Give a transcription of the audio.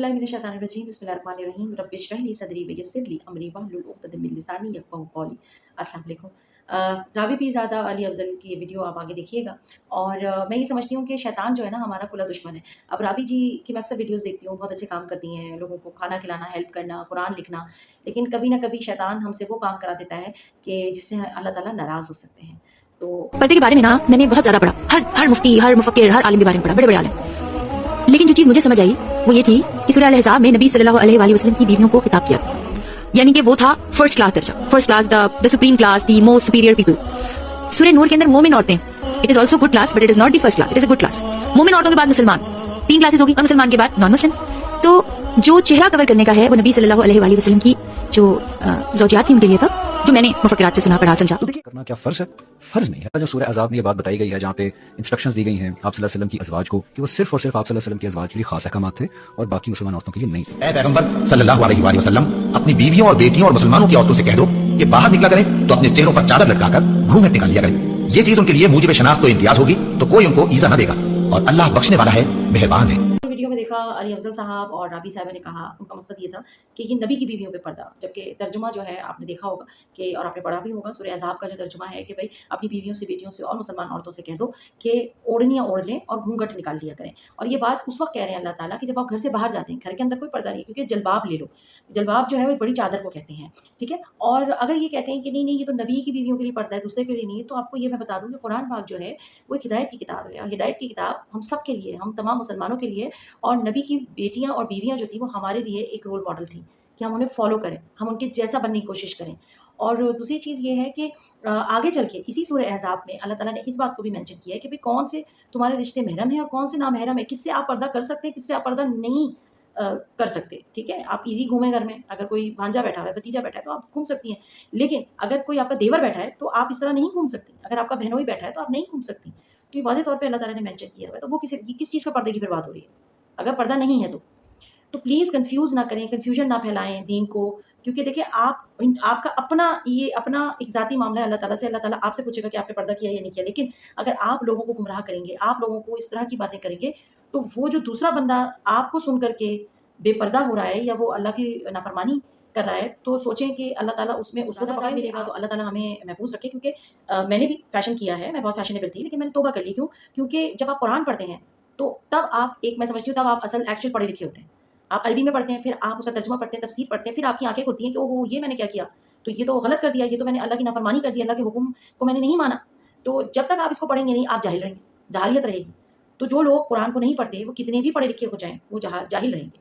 बिल्लाहि मिनश्शैतानिर्रजीम बिस्मिल्लाहिर्रहमानिर्रहीम रब्बि इश्रह ली सदरी वयस्सिर ली अमरी वहलुल उक़दतम मिन लिसानी यफ़क़हू क़ौली। अस्सलाम वालेकुम। रावी पीरज़ादा अली अफ़ज़ल की ये वीडियो आप आगे देखिएगा। और मैं ये समझती हूँ कि शैतान जो है ना हमारा खुला दुश्मन है। अब रावी जी की मैं अक्सर वीडियोज़ देखती हूँ, बहुत अच्छे काम करती हैं, लोगों को खाना खिलाना, हेल्प करना, कुरान लिखना, लेकिन कभी ना कभी शैतान हमसे वो काम करा देता है कि जिससे अल्लाह ताला नाराज़ हो सकते हैं। तो पर्दे के बारे में ना मैंने बहुत ज्यादा पढ़ा, हर मुफ्ती, हर मुफक्किर, हर आलिम के बारे में पढ़ा, बड़े बड़े आलिम। लेकिन जो चीज मुझे समझ आई वो ये थी कि सूरह अल-अहज़ाब में नबी सल्लल्लाहु अलैहि वसल्लम की बीवियों को खिताब किया था, यानी कि वो था फर्स्ट क्लास दर्जा, first class, the supreme class, the most superior people. सूरह नूर के अंदर मोमिन औरतें, it is also good class but it is not the first class, it is a good class. मोमिन औरतों के बाद मुसलमान, 3 क्लासेस होगी, और मुसलमान के बाद नॉन मुस्लिम्स। तो जो चेहरा कवर करने का है वो नबी सल्लल्लाहु अलैहि वसल्लम की जो ज़ौजियात थी उनके लिए था, जो मैंने मुफक्किरात से सुना, पढ़ा, समझा। तो देखिए, करना क्या फर्ज है? फर्ज नहीं है। जो सूरह अज़ाब में ये बात बताई गई है, जहाँ पे इंस्ट्रक्शंस दी गई हैं आप सल्लल्लाहु अलैहि वसल्लम की अज़वाज को, कि वो सिर्फ और सिर्फ आप सल्लल्लाहु अलैहि वसल्लम की अज़वाज के लिए खास अहकामात थे और बाकी मुसलमान औरतों के लिए नहीं थे। ऐ पैगंबर सल्लल्लाहु अलैहि वसल्लम, अपनी बीवियों और बेटियों और मुसलमानों की औरतों से कह दो कि बाहर निकला करें तो अपने चेहरों पर चादर लटकाकर घूंघट निकाल लिया करें। ये चीज उनके लिए मूजिब शनाख्त तो इम्तियाज होगी, तो कोई उनको ईजा न देगा, और अल्लाह बख्शने वाला है, मेहरबान है। वीडियो में देखा अली अफ़ज़ल साहब और राबी साहब ने कहा, उनका मकसद ये था कि ये नबी की बीवियों पे पर्दा, जबकि तर्जुमा जो है आपने देखा होगा कि, और आपने पढ़ा भी होगा, सूरह अज़ाब का जो तर्जुमा है कि भाई अपनी बीवियों से, बेटियों से और मुसलमान औरतों से कह दो कि ओढ़नियाँ ओढ़ लें और घूंघट निकाल लिया करें। और ये बात उस वक्त कह रहे हैं अल्लाह ताला कि जब आप घर से बाहर जाते हैं, घर के अंदर कोई पर्दा नहीं, क्योंकि जलबाब ले लो, जलबाब जो है वो बड़ी चादर को कहते हैं, ठीक है। और अगर ये कहते हैं कि नहीं नहीं ये तो नबी की बीवियों के लिए पर्दा है, दूसरे के लिए नहीं है, तो आपको ये मैं बता दूँ कि कुरान पाक जो है वो एक हिदायत की किताब है, और हिदायत की किताब हम सब के लिए, हम तमाम मुसलमानों के लिए, और नबी की बेटियां और बीवियां जो थी वो हमारे लिए एक रोल मॉडल थी कि हम उन्हें फॉलो करें, हम उनके जैसा बनने की कोशिश करें। और दूसरी चीज़ ये है कि आगे चल के इसी सूरह अहज़ाब में अल्लाह ताला ने इस बात को भी मेंशन किया है कि भाई कौन से तुम्हारे रिश्ते महरम हैं और कौन से ना महरम है, किससे आप पर्दा कर सकते हैं, किससे आप पर्दा नहीं कर सकते, ठीक है। आप इजी घूमें घर में, अगर कोई भांजा बैठा है, भतीजा बैठा है तो आप घूम सकती हैं, लेकिन अगर कोई आपका देवर बैठा है तो आप इस तरह नहीं घूम सकती, अगर आपका बहनोई बैठा है तो आप नहीं घूम सकती। तो ये वाज़ेह तौर पे अल्लाह ताला ने मेंशन किया हुआ है। तो वो किस चीज़ का पर्दे की फिर बात हो रही है? अगर पर्दा नहीं है तो प्लीज़ कंफ्यूज ना करें, कन्फ्यूजन ना फैलाएं दीन को, क्योंकि देखिए आपका अपना एक ज़ाती मामला है अल्लाह ताला से। अल्लाह ताला आपसे पूछेगा कि आपने पर्दा किया या नहीं किया। लेकिन अगर आप लोगों को गुमराह करेंगे, आप लोगों को इस तरह की बातें करेंगे, तो वो जो दूसरा बंदा आपको सुन करके बेपर्दा हो रहा है या वो अल्लाह की नाफरमानी कर रहा है, तो सोचें कि अल्लाह ताला उसमें उसको तो पकड़ मिलेगा। तो अल्लाह ताला हमें महफूज रखे, क्योंकि मैंने भी फैशन किया है, मैं बहुत फैशनेबल थी, लेकिन मैंने तौबा कर ली। क्यों? क्योंकि जब आप कुरान पढ़ते हैं तो तब आप मैं समझती हूँ तब आप असल एक्चुअल पढ़े लिखे होते हैं। आप अरबी में पढ़ते हैं, फिर आप उसका तर्जुमा पढ़ते हैं, तफसीर पढ़ते हैं, फिर आपकी आंखें खुलती हैं कि ओहो ये मैंने क्या किया, तो ये तो गलत कर दिया, ये तो मैंने अल्लाह की नाफरमानी कर दी, अल्लाह के हुक्म को मैंने नहीं माना। तो जब तक आप इसको पढ़ेंगे नहीं, आप जाहिल रहेंगे, जाहिलियत रहेगी। तो जो लोग कुरान को नहीं पढ़ते, वो कितने भी पढ़े लिखे हो जाएं, वो जाहिल रहेंगे।